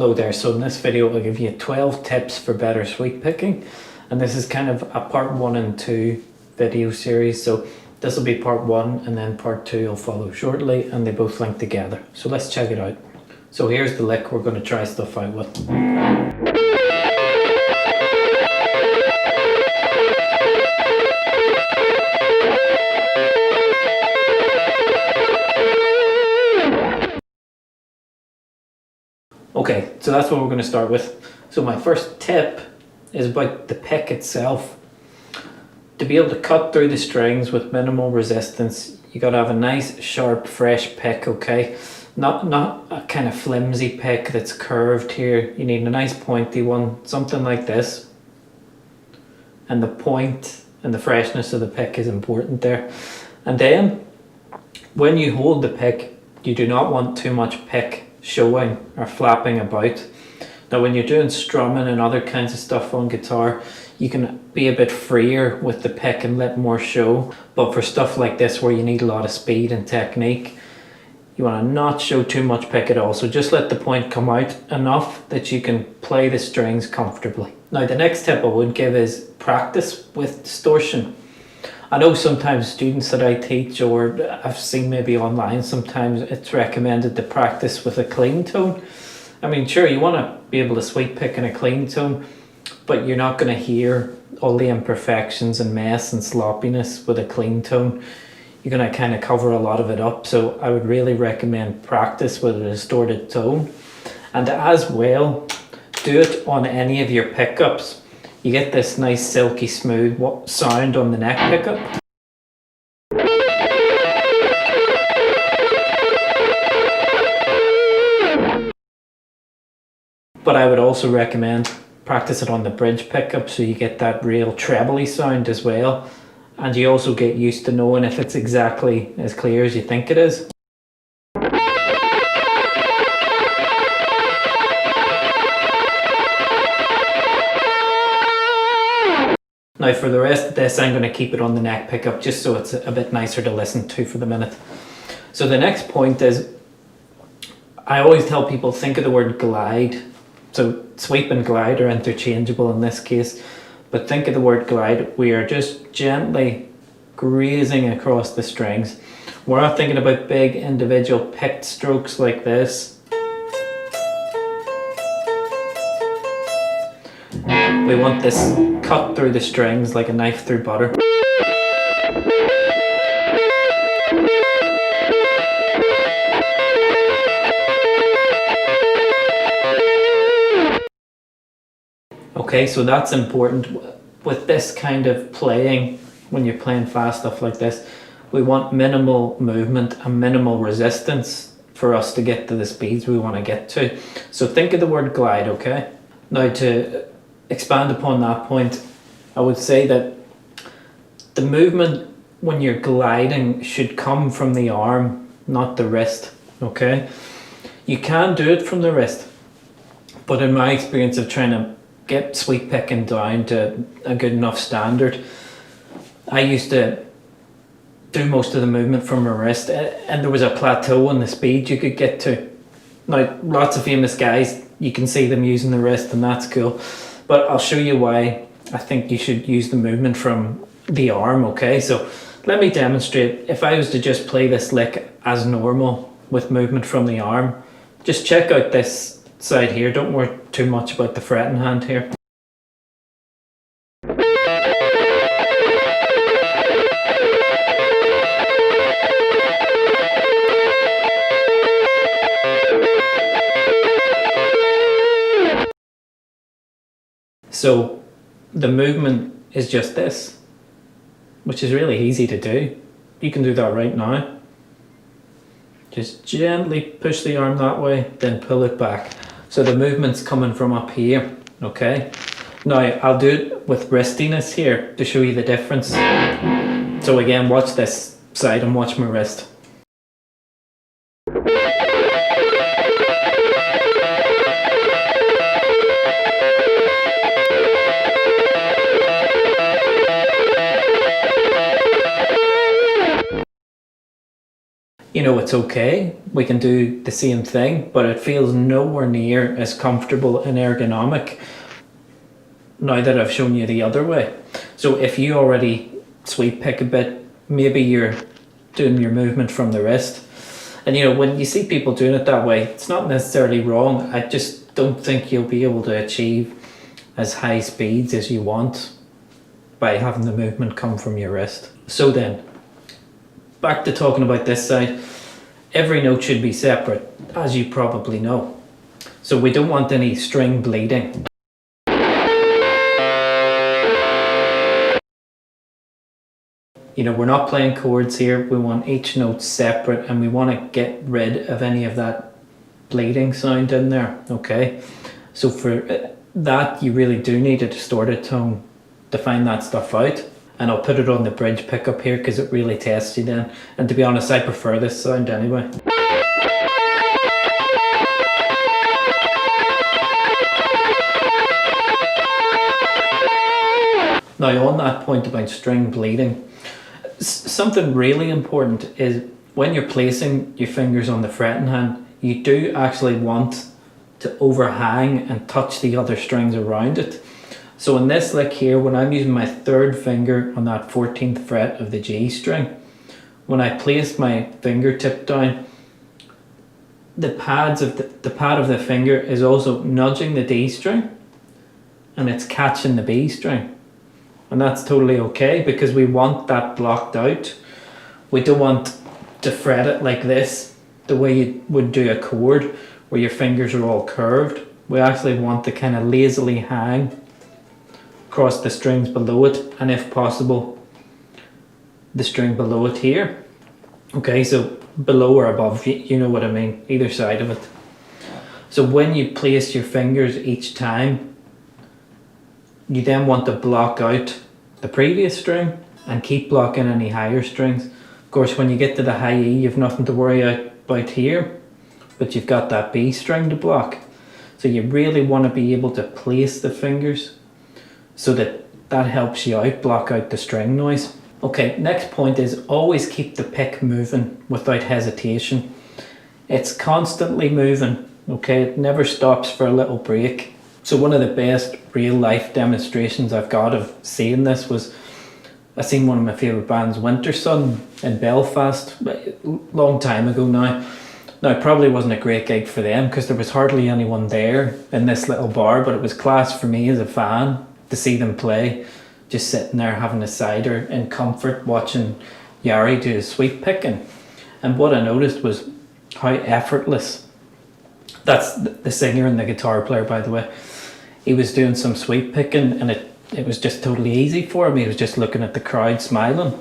Hello there, so in this video I'll give you 12 tips for better sweep picking, and this is kind of a part 1 and 2 video series. So this will be part 1 and then part 2 will follow shortly, and they both link together. So let's check it out. So here's the lick we're going to try stuff out with. Okay, so that's what we're going to start with. So my first tip is about the pick itself. To be able to cut through the strings with minimal resistance, you got to have a nice, sharp, fresh pick, okay? Not a kind of flimsy pick that's curved here. You need a nice pointy one, something like this. And the point and the freshness of the pick is important there. And then, when you hold the pick, you do not want too much pick showing or flapping about. Now when you're doing strumming and other kinds of stuff on guitar, you can be a bit freer with the pick and let more show, but for stuff like this where you need a lot of speed and technique, you want to not show too much pick at all. So just let the point come out enough that you can play the strings comfortably. Now the next tip I would give is practice with distortion. I know sometimes students that I teach, or I've seen maybe online, sometimes it's recommended to practice with a clean tone. I mean, sure, you want to be able to sweep pick in a clean tone, but you're not going to hear all the imperfections and mess and sloppiness with a clean tone. You're going to kind of cover a lot of it up. So I would really recommend practice with a distorted tone. And as well, do it on any of your pickups. You get this nice silky smooth sound on the neck pickup. But I would also recommend practice it on the bridge pickup so you get that real trebly sound as well. And you also get used to knowing if it's exactly as clear as you think it is. Now for the rest of this, I'm going to keep it on the neck pickup just so it's a bit nicer to listen to for the minute. So the next point is, I always tell people, think of the word glide. So sweep and glide are interchangeable in this case, but think of the word glide. We are just gently grazing across the strings. We're not thinking about big individual picked strokes like this. We want this cut through the strings like a knife through butter. Okay, so that's important. With this kind of playing, when you're playing fast stuff like this, we want minimal movement and minimal resistance for us to get to the speeds we want to get to. So think of the word glide, okay? Now to expand upon that point, I would say that the movement when you're gliding should come from the arm, not the wrist, okay? You can do it from the wrist, but in my experience of trying to get sweep picking down to a good enough standard, I used to do most of the movement from my wrist, and there was a plateau on the speed you could get to. Now, lots of famous guys, you can see them using the wrist, and that's cool. But I'll show you why I think you should use the movement from the arm, okay? So let me demonstrate. If I was to just play this lick as normal with movement from the arm, just check out this side here. Don't worry too much about the fretting hand here. So the movement is just this, which is really easy to do. You can do that right now. Just gently push the arm that way, then pull it back. So the movement's coming from up here, okay? Now I'll do it with wristiness here to show you the difference. So again, watch this side and watch my wrist. You know, it's okay. We can do the same thing, but it feels nowhere near as comfortable and ergonomic now that I've shown you the other way. So if you already sweep pick a bit, maybe you're doing your movement from the wrist. And you know, when you see people doing it that way, it's not necessarily wrong. I just don't think you'll be able to achieve as high speeds as you want by having the movement come from your wrist. So then, back to talking about this side. Every note should be separate, as you probably know. So we don't want any string bleeding. You know, we're not playing chords here. We want each note separate, and we want to get rid of any of that bleeding sound in there, okay? So for that, you really do need a distorted tone to find that stuff out. And I'll put it on the bridge pickup here because it really tests you then. And to be honest, I prefer this sound anyway. Now on that point about string bleeding, something really important is when you're placing your fingers on the fretting hand, you do actually want to overhang and touch the other strings around it. So in this lick here, when I'm using my third finger on that 14th fret of the G string, when I place my fingertip down, the pad of the finger is also nudging the D string and it's catching the B string. And that's totally okay because we want that blocked out. We don't want to fret it like this, the way you would do a chord where your fingers are all curved. We actually want to kind of lazily hang across the strings below it, and if possible, the string below it here. Okay, so below or above, you know what I mean, either side of it. So when you place your fingers each time, you then want to block out the previous string and keep blocking any higher strings. Of course, when you get to the high E, you've nothing to worry about here, but you've got that B string to block. So you really want to be able to place the fingers so that helps you out, block out the string noise. Okay, next point is always keep the pick moving without hesitation. It's constantly moving, okay? It never stops for a little break. So one of the best real life demonstrations I've got of seeing this was, I seen one of my favourite bands, Winter Sun, in Belfast, a long time ago now. Now, it probably wasn't a great gig for them because there was hardly anyone there in this little bar, but it was class for me as a fan to see them play, just sitting there having a cider in comfort, watching Yari do his sweep picking. And what I noticed was how effortless. That's the singer and the guitar player, by the way. He was doing some sweep picking and it was just totally easy for him. He was just looking at the crowd smiling.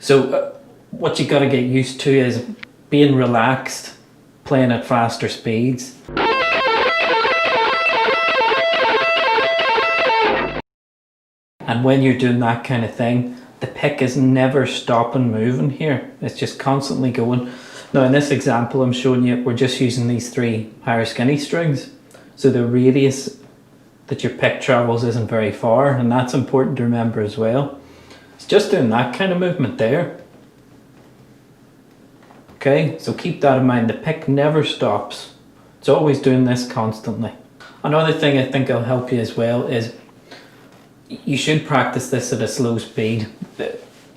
So what you got to get used to is being relaxed, playing at faster speeds. And when you're doing that kind of thing, the pick is never stopping moving here. It's just constantly going. Now in this example I'm showing you, we're just using these 3 higher skinny strings. So the radius that your pick travels isn't very far, and that's important to remember as well. It's just doing that kind of movement there. Okay, so keep that in mind. The pick never stops. It's always doing this constantly. Another thing I think will help you as well is you should practice this at a slow speed.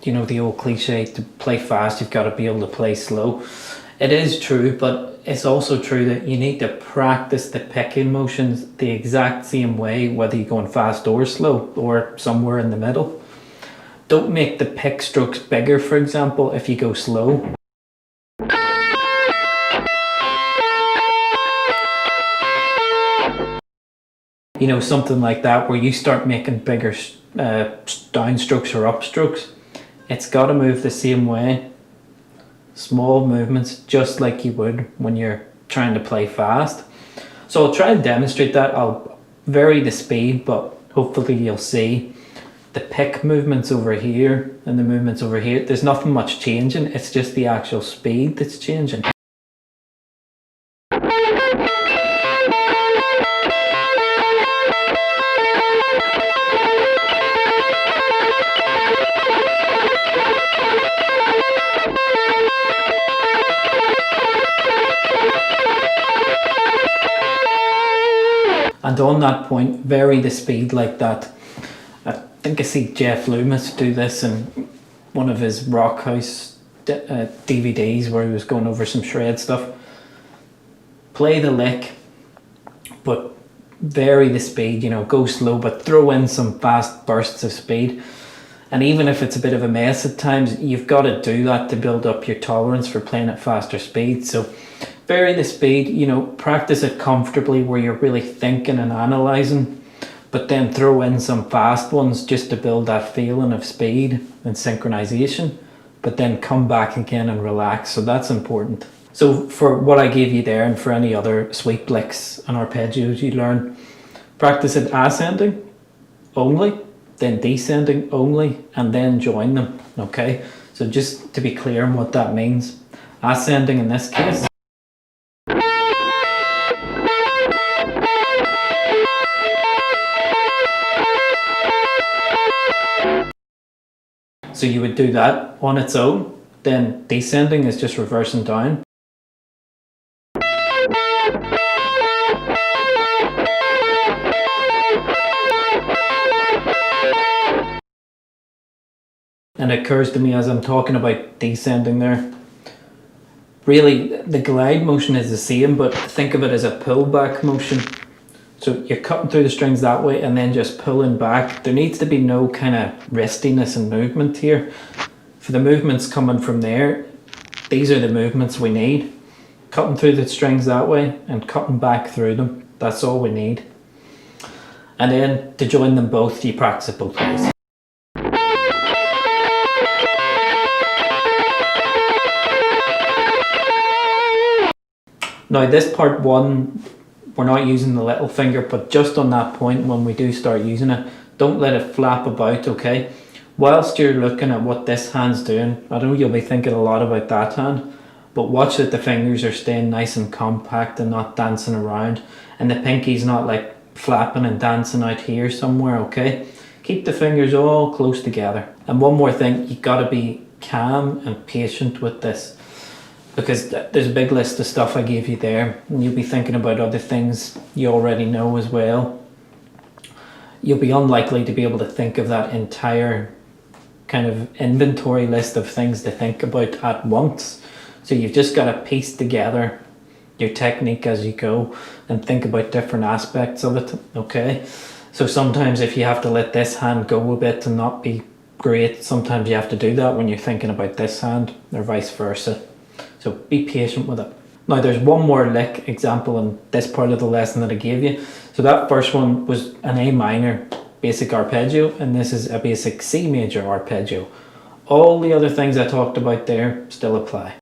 You know, the old cliche, to play fast you've got to be able to play slow. It is true, but it's also true that you need to practice the picking motions the exact same way, whether you're going fast or slow or somewhere in the middle. Don't make the pick strokes bigger, for example, if you go slow. You know, something like that, where you start making bigger downstrokes or upstrokes. It's got to move the same way. Small movements, just like you would when you're trying to play fast. So I'll try and demonstrate that. I'll vary the speed, but hopefully you'll see the pick movements over here and the movements over here. There's nothing much changing. It's just the actual speed that's changing. And on that point, vary the speed like that. I think I see Jeff Loomis do this in one of his Rock House DVDs where he was going over some shred stuff. Play the lick, but vary the speed, you know, go slow, but throw in some fast bursts of speed. And even if it's a bit of a mess at times, you've got to do that to build up your tolerance for playing at faster speed. So vary the speed, you know, practice it comfortably where you're really thinking and analysing, but then throw in some fast ones just to build that feeling of speed and synchronization, but then come back again and relax. So that's important. So for what I gave you there, and for any other sweep licks and arpeggios you learn, practice it ascending only, then descending only, and then join them, okay? So just to be clear on what that means. Ascending in this case. So you would do that on its own, then descending is just reversing down. And it occurs to me as I'm talking about descending there, really the glide motion is the same, but think of it as a pullback motion. So you're cutting through the strings that way and then just pulling back. There needs to be no kind of restiness and movement here. For the movements coming from there, these are the movements we need. Cutting through the strings that way and cutting back through them. That's all we need. And then to join them both, you practice it both ways. Now this part one, we're not using the little finger, but just on that point when we do start using it, don't let it flap about, okay? Whilst you're looking at what this hand's doing, I know you'll be thinking a lot about that hand, but watch that the fingers are staying nice and compact and not dancing around, and the pinky's not like flapping and dancing out here somewhere, okay? Keep the fingers all close together. And one more thing, you gotta be calm and patient with this, because there's a big list of stuff I gave you there, and you'll be thinking about other things you already know as well. You'll be unlikely to be able to think of that entire kind of inventory list of things to think about at once. So you've just got to piece together your technique as you go and think about different aspects of it, okay? So sometimes if you have to let this hand go a bit and not be great, sometimes you have to do that when you're thinking about this hand, or vice versa. So be patient with it. Now there's one more lick example in this part of the lesson that I gave you. So that first one was an A minor basic arpeggio, and this is a basic C major arpeggio. All the other things I talked about there still apply.